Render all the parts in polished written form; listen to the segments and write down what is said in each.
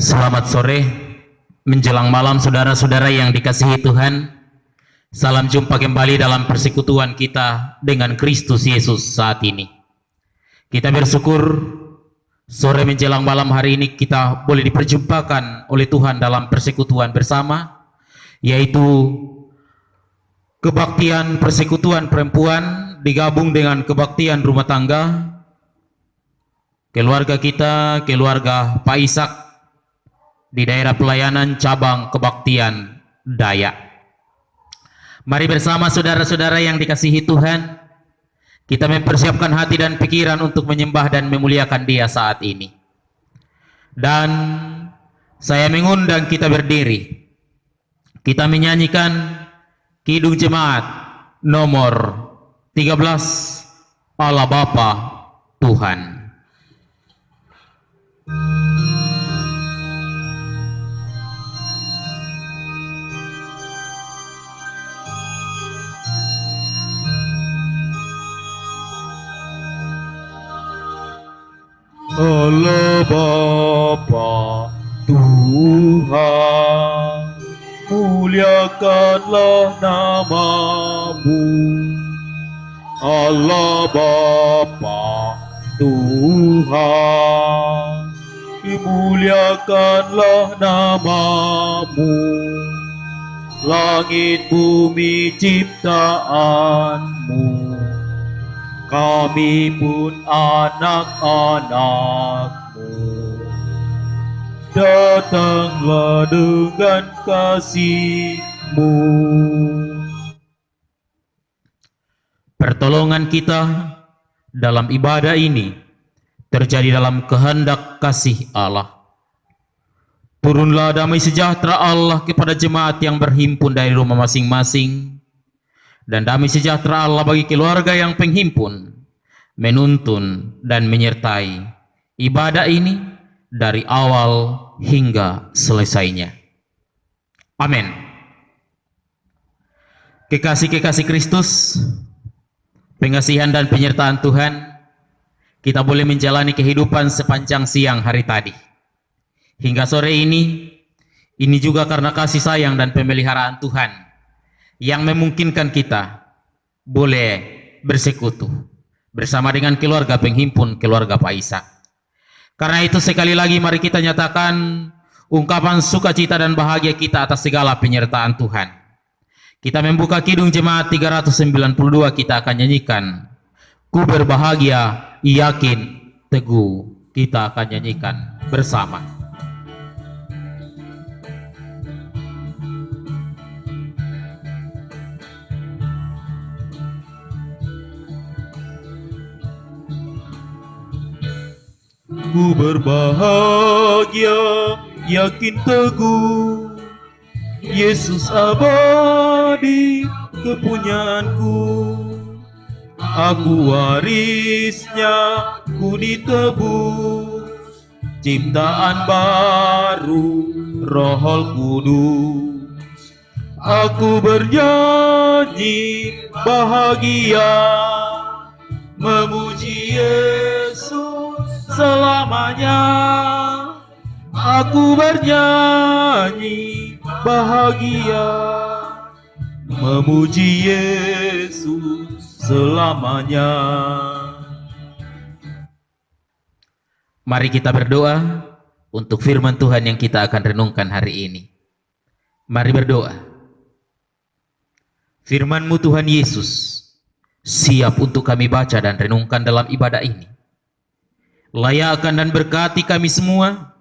Selamat sore, menjelang malam saudara-saudara yang dikasihi Tuhan. Salam jumpa kembali dalam persekutuan kita dengan Kristus Yesus saat ini. Kita bersyukur sore menjelang malam hari ini kita boleh diperjumpakan oleh Tuhan dalam persekutuan bersama, yaitu kebaktian persekutuan perempuan digabung dengan kebaktian rumah tangga. Keluarga kita, keluarga Pak Ishak di daerah pelayanan cabang kebaktian Dayak. Mari bersama saudara-saudara yang dikasihi Tuhan, kita mempersiapkan hati dan pikiran untuk menyembah dan memuliakan Dia saat ini. Dan saya mengundang kita berdiri. Kita menyanyikan Kidung Jemaat nomor 13, Allah Bapa Tuhan. Allah Bapa Tuhan, muliakanlah nama-Mu. Allah Bapa Tuhan, dimuliakanlah nama-Mu. Langit bumi ciptaan-Mu, kami pun anak-anak-Mu. Datanglah dengan kasih-Mu. Pertolongan kita dalam ibadah ini terjadi dalam kehendak kasih Allah. Turunlah damai sejahtera Allah kepada jemaat yang berhimpun dari rumah masing-masing, dan damai sejahtera Allah bagi keluarga yang penghimpun, menuntun dan menyertai ibadah ini dari awal hingga selesainya. Amin. Kekasih-kekasih Kristus, pengasihan dan penyertaan Tuhan, kita boleh menjalani kehidupan sepanjang siang hari tadi hingga sore ini juga karena kasih sayang dan pemeliharaan Tuhan yang memungkinkan kita boleh bersekutu bersama dengan keluarga penghimpun, keluarga Pak Ishak. Karena itu sekali lagi mari kita nyatakan ungkapan sukacita dan bahagia kita atas segala penyertaan Tuhan. Kita membuka Kidung Jemaat 392, kita akan nyanyikan Ku Berbahagia, Yakin, Teguh. Kita akan nyanyikan bersama. Ku berbahagia, yakin teguh, Yesus abadi kepunyaanku. Aku warisnya, ku ditebus, ciptaan baru, Roh Kudus. Aku bernyanyi bahagia, memuji Yesus selamanya. Aku bernyanyi bahagia, memuji Yesus selamanya. Mari kita berdoa untuk firman Tuhan yang kita akan renungkan hari ini. Mari berdoa. Firman-Mu Tuhan Yesus siap untuk kami baca dan renungkan dalam ibadah ini. Layakkan dan berkati kami semua,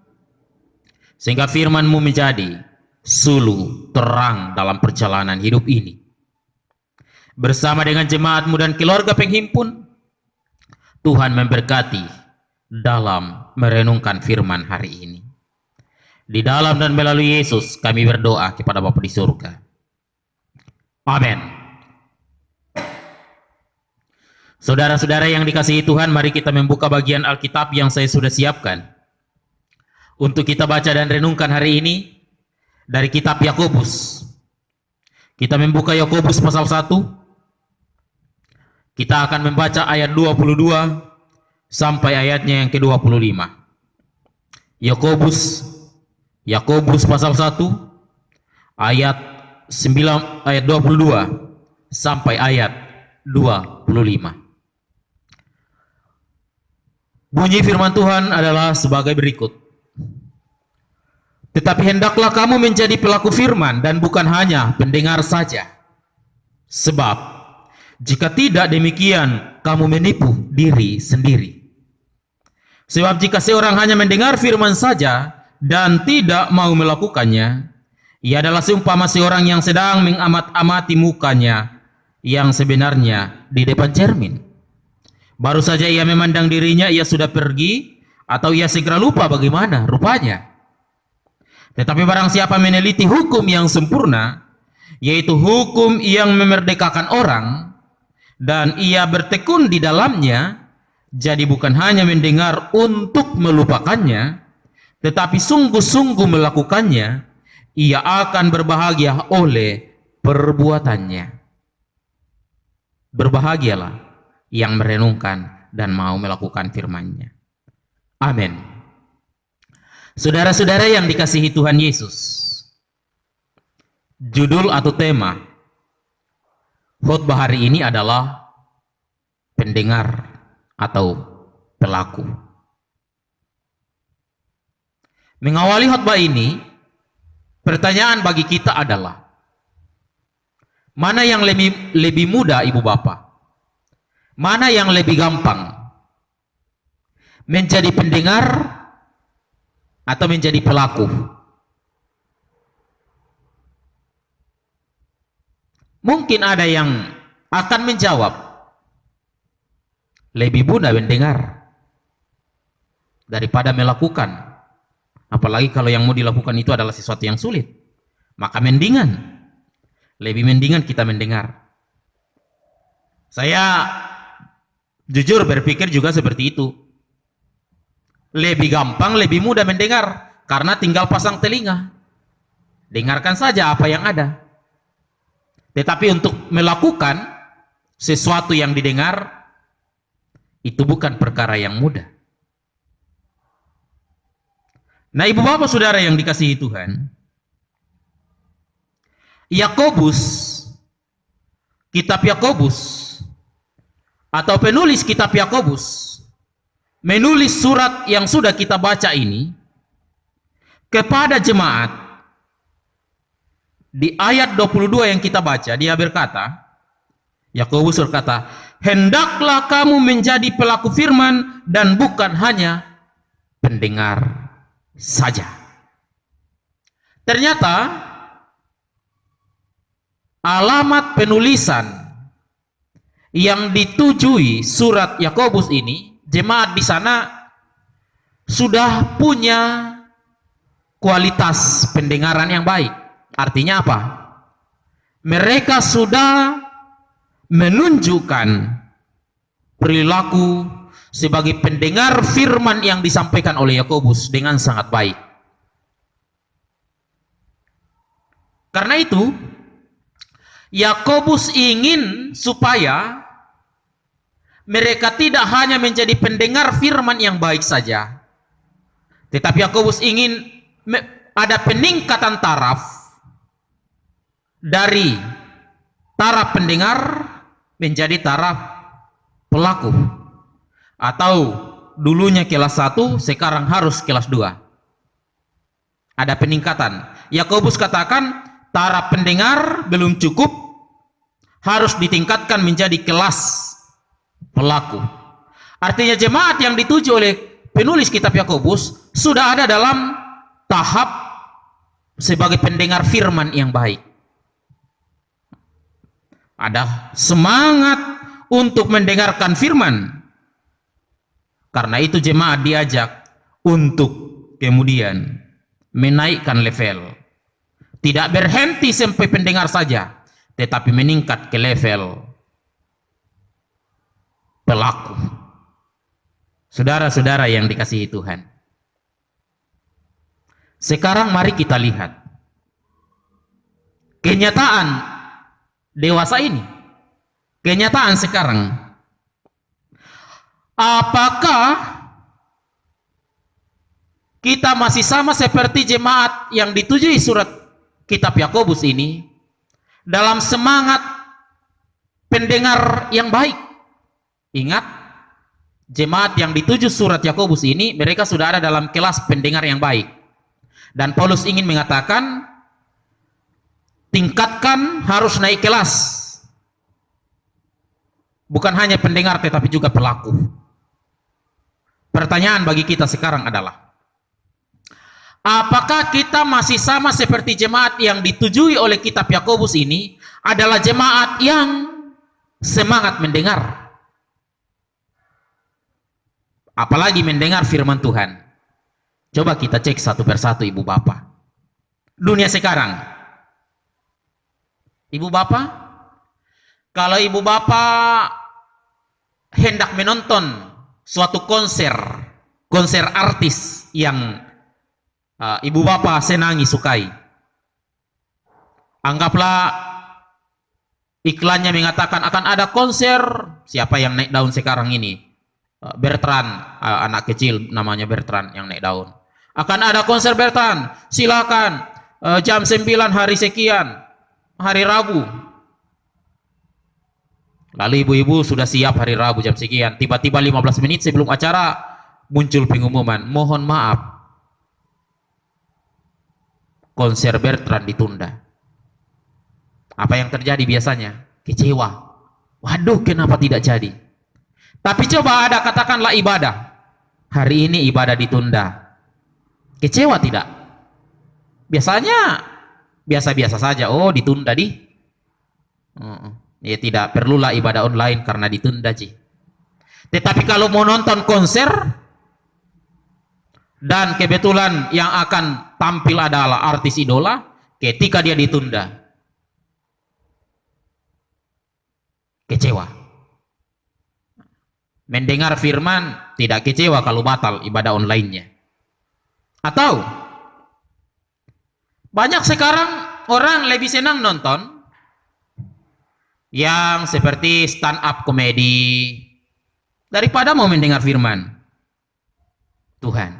sehingga firman-Mu menjadi suluh terang dalam perjalanan hidup ini. Bersama dengan jemaat-Mu dan keluarga penghimpun, Tuhan memberkati dalam merenungkan firman hari ini. Di dalam dan melalui Yesus kami berdoa kepada Bapa di surga. Amin. Saudara-saudara yang dikasihi Tuhan, mari kita membuka bagian Alkitab yang saya sudah siapkan untuk kita baca dan renungkan hari ini dari kitab Yakobus. Kita membuka Yakobus pasal 1. Kita akan membaca ayat 22 sampai ayatnya yang ke-25. Yakobus Yakobus pasal 1 ayat 22 sampai ayat 25. Bunyi firman Tuhan adalah sebagai berikut. Tetapi hendaklah kamu menjadi pelaku firman dan bukan hanya pendengar saja. Sebab jika tidak demikian kamu menipu diri sendiri. Sebab jika seorang hanya mendengar firman saja dan tidak mau melakukannya, ia adalah seumpama seorang yang sedang mengamat-amati mukanya yang sebenarnya di depan cermin. Baru saja ia memandang dirinya, ia sudah pergi, atau ia segera lupa bagaimana rupanya. Tetapi barang siapa meneliti hukum yang sempurna, yaitu hukum yang memerdekakan orang, dan ia bertekun di dalamnya, jadi bukan hanya mendengar untuk melupakannya, tetapi sungguh-sungguh melakukannya, ia akan berbahagia oleh perbuatannya. Berbahagialah yang merenungkan dan mau melakukan firman-Nya. Amin. Saudara-saudara yang dikasihi Tuhan Yesus, judul atau tema khotbah hari ini adalah pendengar atau pelaku. Mengawali khotbah ini, pertanyaan bagi kita adalah, mana yang lebih mudah, Ibu Bapak? Mana yang lebih gampang? Menjadi pendengar atau menjadi pelaku? Mungkin ada yang akan menjawab, lebih mudah mendengar daripada melakukan. Apalagi kalau yang mau dilakukan itu adalah sesuatu yang sulit. Maka lebih mendingan kita mendengar. Saya jujur berpikir juga seperti itu. Lebih gampang, lebih mudah mendengar, karena tinggal pasang telinga. Dengarkan saja apa yang ada. Tetapi untuk melakukan sesuatu yang didengar, itu bukan perkara yang mudah. Nah, Ibu Bapak Saudara yang dikasihi Tuhan, Yakobus, kitab Yakobus, atau penulis kitab Yakobus, menulis surat yang sudah kita baca ini kepada jemaat. Di ayat 22 yang kita baca, dia berkata, Yakobus berkata, hendaklah kamu menjadi pelaku firman dan bukan hanya pendengar saja. Ternyata alamat penulisan yang ditujui surat Yakobus ini, jemaat di sana sudah punya kualitas pendengaran yang baik. Artinya apa? Mereka sudah menunjukkan perilaku sebagai pendengar firman yang disampaikan oleh Yakobus dengan sangat baik. Karena itu, Yakobus ingin supaya mereka tidak hanya menjadi pendengar firman yang baik saja, tetapi Yakobus ingin ada peningkatan taraf dari taraf pendengar menjadi taraf pelaku. Atau dulunya kelas 1, sekarang harus kelas 2. Ada peningkatan. Yakobus katakan taraf pendengar belum cukup, harus ditingkatkan menjadi kelas pelaku. Artinya jemaat yang dituju oleh penulis kitab Yakobus sudah ada dalam tahap sebagai pendengar firman yang baik. Ada semangat untuk mendengarkan firman. Karena itu jemaat diajak untuk kemudian menaikkan level. Tidak berhenti sampai pendengar saja, tetapi meningkat ke level pelaku. Saudara-saudara yang dikasihi Tuhan, sekarang mari kita lihat kenyataan dewasa ini, kenyataan sekarang. Apakah kita masih sama seperti jemaat yang ditujui surat kitab Yakobus ini, dalam semangat pendengar yang baik. Ingat, jemaat yang dituju surat Yakobus ini, mereka sudah ada dalam kelas pendengar yang baik. Dan Paulus ingin mengatakan, tingkatkan, harus naik kelas. Bukan hanya pendengar tetapi juga pelaku. Pertanyaan bagi kita sekarang adalah, apakah kita masih sama seperti jemaat yang ditujui oleh kitab Yakobus ini, adalah jemaat yang semangat mendengar, apalagi mendengar firman Tuhan? Coba kita cek satu persatu, ibu bapak. Dunia sekarang, ibu bapak, kalau ibu bapak hendak menonton suatu konser artis yang ibu bapak senangi, sukai, anggaplah iklannya mengatakan akan ada konser, siapa yang naik daun sekarang ini? Bertrand, anak kecil namanya Bertrand yang naik daun. Akan ada konser Bertrand, silakan, jam 9 hari sekian, hari Rabu. Lalu ibu-ibu sudah siap hari Rabu jam sekian, tiba-tiba 15 menit sebelum acara muncul pengumuman, mohon maaf, konser Bertrand ditunda. Apa yang terjadi biasanya? Kecewa. Waduh, kenapa tidak jadi? Tapi coba ada katakanlah ibadah. Hari ini ibadah ditunda. Kecewa tidak? Biasanya biasa-biasa saja. Oh, ditunda di. Ya tidak perlulah ibadah online karena ditunda, Ci. Tetapi kalau mau nonton konser dan kebetulan yang akan tampil adalah artis idola, ketika dia ditunda, kecewa. Mendengar firman tidak kecewa kalau batal ibadah online-nya. Atau banyak sekarang orang lebih senang nonton yang seperti stand up komedi daripada mau mendengar firman Tuhan.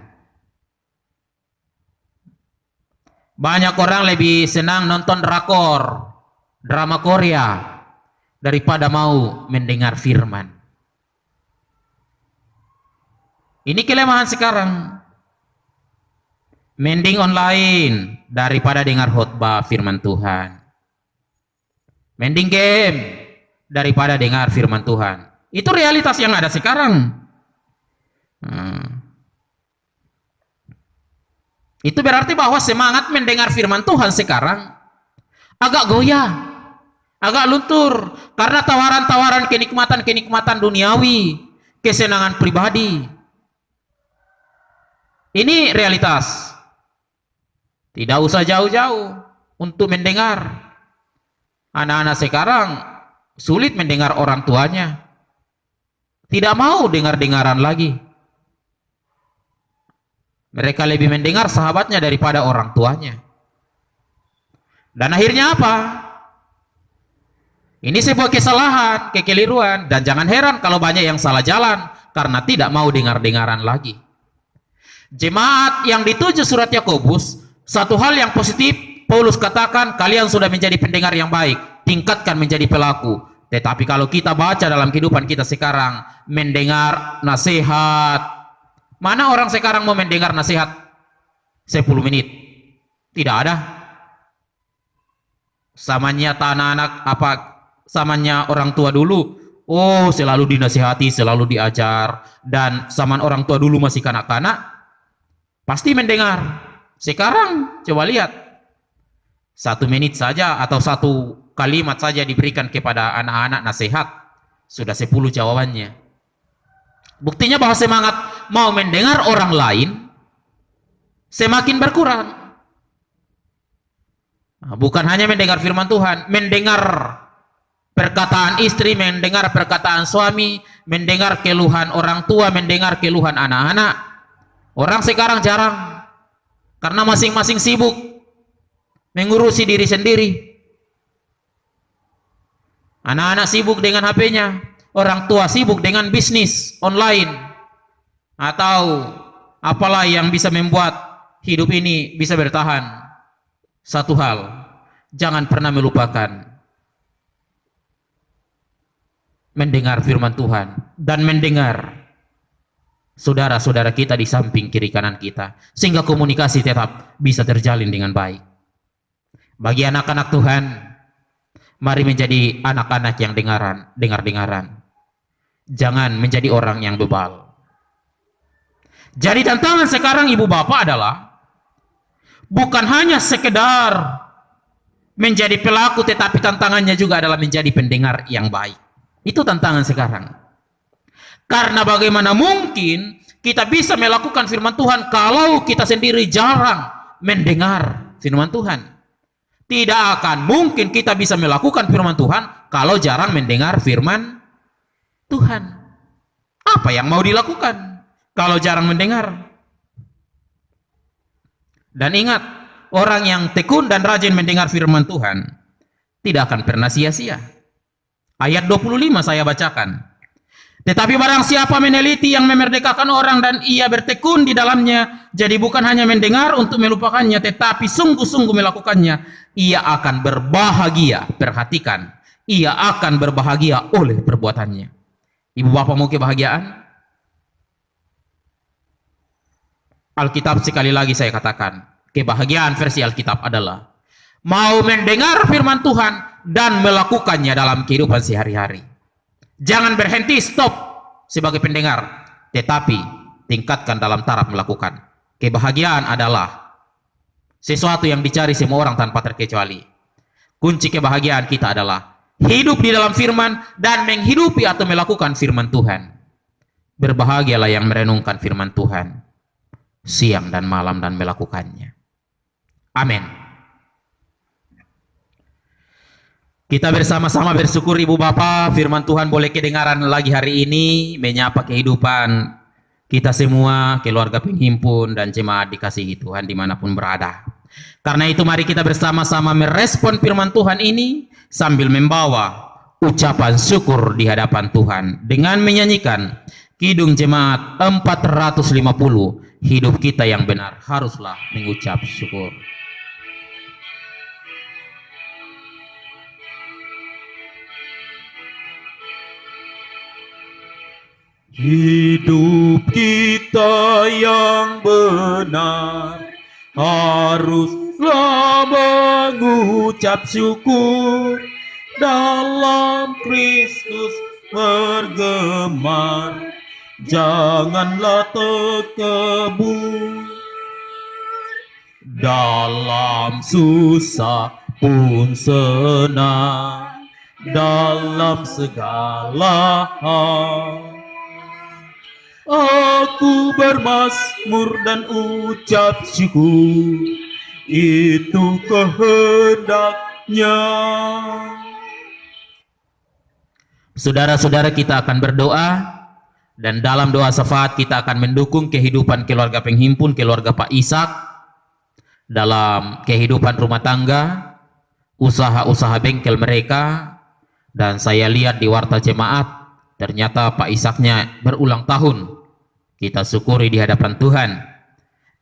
Banyak orang lebih senang nonton drakor, drama Korea, daripada mau mendengar firman. Ini kelemahan sekarang. Mending online daripada dengar khotbah firman Tuhan. Mending game daripada dengar firman Tuhan. Itu realitas yang ada sekarang. Itu berarti bahwa semangat mendengar firman Tuhan sekarang agak goyah, agak luntur, karena tawaran-tawaran kenikmatan-kenikmatan duniawi, kesenangan pribadi. Ini realitas. Tidak usah jauh-jauh untuk mendengar. Anak-anak sekarang sulit mendengar orang tuanya. Tidak mau dengar-dengaran lagi. Mereka lebih mendengar sahabatnya daripada orang tuanya. Dan akhirnya apa? Ini sebuah kesalahan, kekeliruan, dan jangan heran kalau banyak yang salah jalan karena tidak mau dengar-dengaran lagi. Jemaat yang dituju surat Yakobus, satu hal yang positif Paulus katakan, kalian sudah menjadi pendengar yang baik, tingkatkan menjadi pelaku. Tetapi kalau kita baca dalam kehidupan kita sekarang, mendengar nasihat, mana orang sekarang mau mendengar nasihat 10 menit? Tidak ada. Samanya anak-anak, apa samanya orang tua dulu, oh selalu dinasihati, selalu diajar, dan zaman orang tua dulu masih kanak-kanak pasti mendengar. Sekarang coba lihat, 1 menit saja atau 1 kalimat saja diberikan kepada anak-anak nasihat, sudah 10 jawabannya. Buktinya bahwa semangat mau mendengar orang lain semakin berkurang. Bukan hanya mendengar firman Tuhan, mendengar perkataan istri, mendengar perkataan suami, mendengar keluhan orang tua, mendengar keluhan anak-anak. Orang sekarang jarang, karena masing-masing sibuk mengurusi diri sendiri. Anak-anak sibuk dengan HP-nya, orang tua sibuk dengan bisnis online, atau Apalah yang bisa membuat hidup ini bisa bertahan? Satu hal, jangan pernah melupakan mendengar firman Tuhan dan mendengar saudara-saudara kita di samping kiri kanan kita, sehingga komunikasi tetap bisa terjalin dengan baik. Bagi anak-anak Tuhan, mari menjadi anak-anak yang dengar-dengaran. Jangan menjadi orang yang bebal. Jadi tantangan sekarang ibu bapak adalah bukan hanya sekedar menjadi pelaku, tetapi tantangannya juga adalah menjadi pendengar yang baik. Itu tantangan sekarang. Karena bagaimana mungkin kita bisa melakukan firman Tuhan kalau kita sendiri jarang mendengar firman Tuhan? Tidak akan mungkin kita bisa melakukan firman Tuhan kalau jarang mendengar firman Tuhan. Apa yang mau dilakukan kalau jarang mendengar? Dan ingat, orang yang tekun dan rajin mendengar firman Tuhan tidak akan pernah sia-sia. Ayat 25 saya bacakan. Tetapi barang siapa meneliti yang memerdekakan orang dan ia bertekun di dalamnya, jadi bukan hanya mendengar untuk melupakannya, tetapi sungguh-sungguh melakukannya, ia akan berbahagia. Perhatikan, ia akan berbahagia oleh perbuatannya. Ibu bapak mau kebahagiaan? Alkitab sekali lagi saya katakan, kebahagiaan versi Alkitab adalah mau mendengar firman Tuhan dan melakukannya dalam kehidupan sehari-hari. Jangan berhenti, stop sebagai pendengar, tetapi tingkatkan dalam taraf melakukan. Kebahagiaan adalah sesuatu yang dicari semua orang tanpa terkecuali. Kunci kebahagiaan kita adalah hidup di dalam firman dan menghidupi atau melakukan firman Tuhan. Berbahagialah yang merenungkan firman Tuhan siang dan malam dan melakukannya. Amin. Kita bersama-sama bersyukur ibu bapak, firman Tuhan boleh kedengaran lagi hari ini, menyapa kehidupan kita semua, keluarga penghimpun dan jemaat dikasihi Tuhan dimanapun berada. Karena itu mari kita bersama-sama merespon firman Tuhan ini sambil membawa ucapan syukur di hadapan Tuhan dengan menyanyikan Kidung Jemaat 450, hidup kita yang benar haruslah mengucap syukur. Hidup kita yang benar haruslah mengucap syukur, dalam Kristus bergemar, janganlah terkebur. Dalam susah pun senang, dalam segala hal aku bermazmur dan ucap syukur, itu kehendaknya. Saudara-saudara, kita akan berdoa, dan dalam doa syafaat kita akan mendukung kehidupan keluarga penghimpun, keluarga Pak Ishak, dalam kehidupan rumah tangga, usaha-usaha bengkel mereka. Dan saya lihat di warta jemaat, ternyata Pak Ishaknya berulang tahun. Kita syukuri di hadapan Tuhan.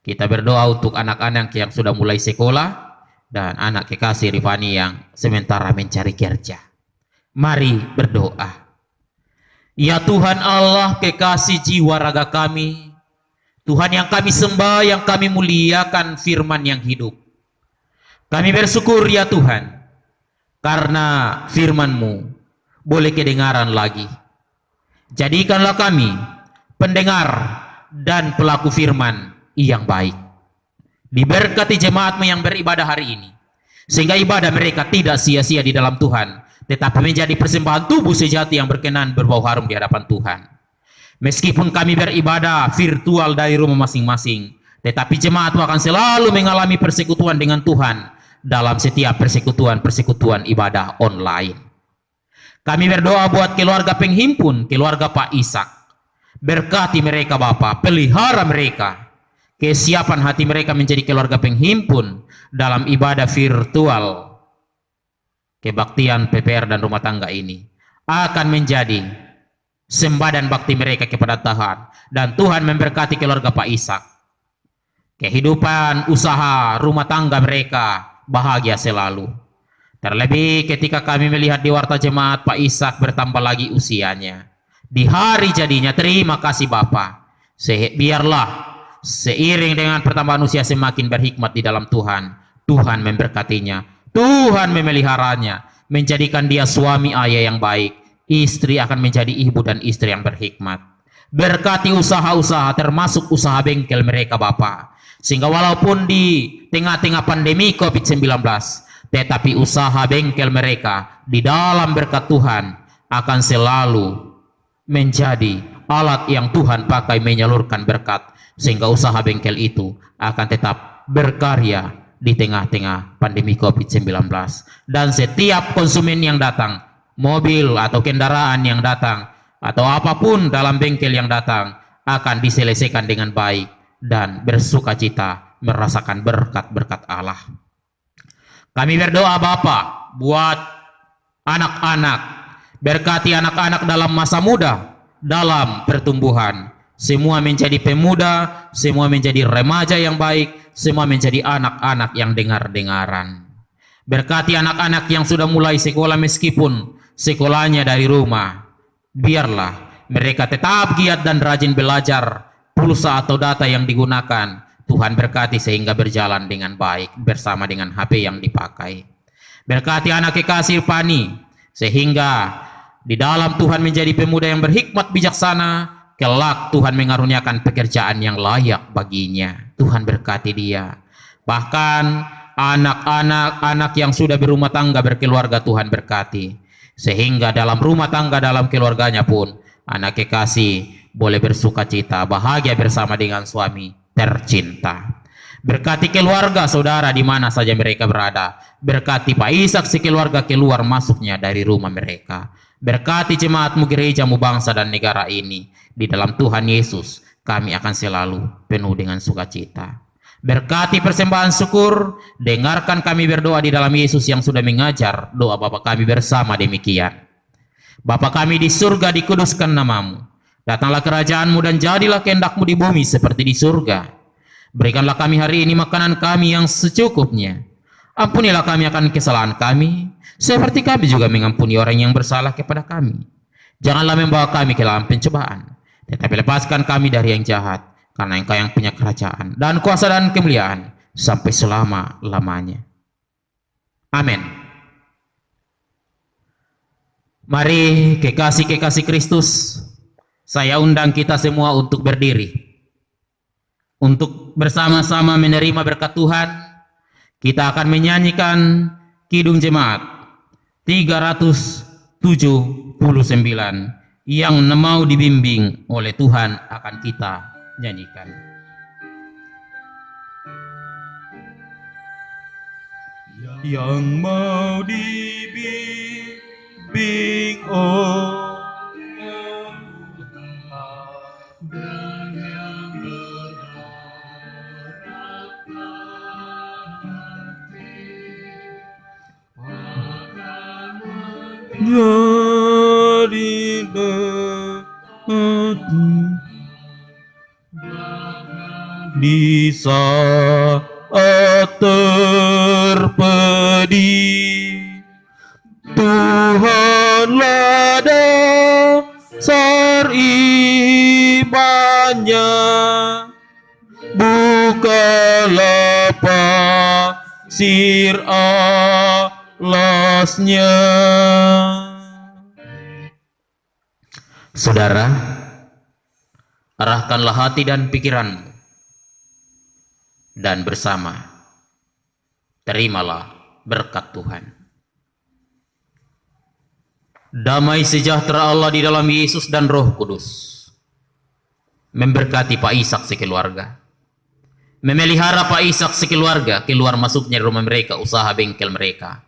Kita berdoa untuk anak-anak yang sudah mulai sekolah dan anak kekasih Rifani yang sementara mencari kerja. Mari berdoa. Ya Tuhan Allah, kekasih jiwa raga kami, Tuhan yang kami sembah, yang kami muliakan, firman yang hidup. Kami bersyukur ya Tuhan, karena firman-Mu boleh kedengaran lagi. Jadikanlah kami pendengar dan pelaku firman yang baik. Diberkati jemaat-Mu yang beribadah hari ini, sehingga ibadah mereka tidak sia-sia di dalam Tuhan, tetapi menjadi persembahan tubuh sejati yang berkenan berbau harum di hadapan Tuhan. Meskipun kami beribadah virtual dari rumah masing-masing, tetapi jemaat akan selalu mengalami persekutuan dengan Tuhan dalam setiap persekutuan ibadah online. Kami berdoa buat keluarga penghimpun, keluarga Pak Ishak. Berkati mereka Bapa, pelihara mereka. Kesiapan hati mereka menjadi keluarga penghimpun dalam ibadah virtual. Kebaktian PPR dan rumah tangga ini akan menjadi sembah dan bakti mereka kepada Tuhan. Dan Tuhan memberkati keluarga Pak Ishak. kehidupan usaha rumah tangga mereka bahagia selalu. Terlebih ketika kami melihat di warta jemaat Pak Ishak bertambah lagi usianya. Di hari jadinya, terima kasih Bapak. Biarlah seiring dengan pertambahan usia semakin berhikmat di dalam Tuhan. Tuhan memberkatinya, Tuhan memeliharanya, menjadikan dia suami ayah yang baik. Istri akan menjadi ibu dan istri yang berhikmat. Berkati usaha-usaha termasuk usaha bengkel mereka Bapak. Sehingga walaupun di tengah-tengah pandemi COVID-19, tetapi usaha bengkel mereka di dalam berkat Tuhan akan selalu menjadi alat yang Tuhan pakai menyalurkan berkat, sehingga usaha bengkel itu akan tetap berkarya di tengah-tengah pandemi COVID-19. Dan setiap konsumen yang datang, mobil atau kendaraan yang datang, atau apapun dalam bengkel yang datang, akan diselesaikan dengan baik dan bersukacita merasakan berkat-berkat Allah. Kami berdoa Bapa buat anak-anak, berkati anak-anak dalam masa muda, dalam pertumbuhan, semua menjadi pemuda, semua menjadi remaja yang baik, semua menjadi anak-anak yang dengar-dengaran. Berkati anak-anak yang sudah mulai sekolah meskipun sekolahnya dari rumah, biarlah mereka tetap giat dan rajin belajar. Pulsa atau data yang digunakan Tuhan berkati sehingga berjalan dengan baik bersama dengan HP yang dipakai. Berkati anak kekasih Pani sehingga di dalam Tuhan menjadi pemuda yang berhikmat bijaksana, kelak Tuhan mengaruniakan pekerjaan yang layak baginya. Tuhan berkati dia. Bahkan anak-anak yang sudah berumah tangga berkeluarga Tuhan berkati, sehingga dalam rumah tangga dalam keluarganya pun anak kekasih boleh bersuka cita bahagia bersama dengan suami tercinta. Berkati keluarga saudara di mana saja mereka berada. Berkati Pak Ishak sekeluarga keluar masuknya dari rumah mereka. Berkati jemaatmu, gerejamu, bangsa dan negara ini. Di dalam Tuhan Yesus kami akan selalu penuh dengan sukacita. Berkati persembahan syukur, dengarkan kami berdoa di dalam Yesus yang sudah mengajar doa Bapa kami bersama demikian. Bapa kami di surga, dikuduskan namamu. Datanglah kerajaanmu dan jadilah kehendak-Mu di bumi seperti di surga. Berikanlah kami hari ini makanan kami yang secukupnya. Ampunilah kami akan kesalahan kami, seperti kami juga mengampuni orang yang bersalah kepada kami. Janganlah membawa kami ke dalam pencobaan, tetapi lepaskan kami dari yang jahat, karena Engkau yang punya kerajaan dan kuasa dan kemuliaan sampai selama-lamanya. Amin. Mari kekasih-kekasih Kristus, saya undang kita semua untuk berdiri, untuk bersama-sama menerima berkat Tuhan. Kita akan menyanyikan Kidung Jemaat 379 yang mau dibimbing oleh Tuhan akan kita nyanyikan. Yang mau dibimbing oleh jadi di saat terpedih, Tuhanlah dasar imannya, bukalah pasir alasnya. Saudara, arahkanlah hati dan pikiranmu, dan bersama terimalah berkat Tuhan. Damai sejahtera Allah di dalam Yesus dan Roh Kudus memberkati Pak Ishak sekeluarga, memelihara Pak Ishak sekeluarga keluar masuknya rumah mereka, usaha bengkel mereka,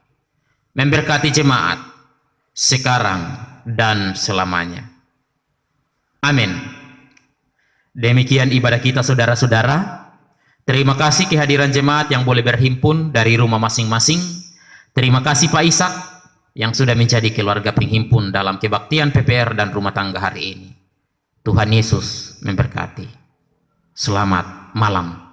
memberkati jemaat sekarang dan selamanya. Amin. Demikian ibadah kita saudara-saudara. Terima kasih kehadiran jemaat yang boleh berhimpun dari rumah masing-masing. Terima kasih Pak Ishak yang sudah menjadi keluarga penghimpun dalam kebaktian PPR dan rumah tangga hari ini. Tuhan Yesus memberkati. Selamat malam.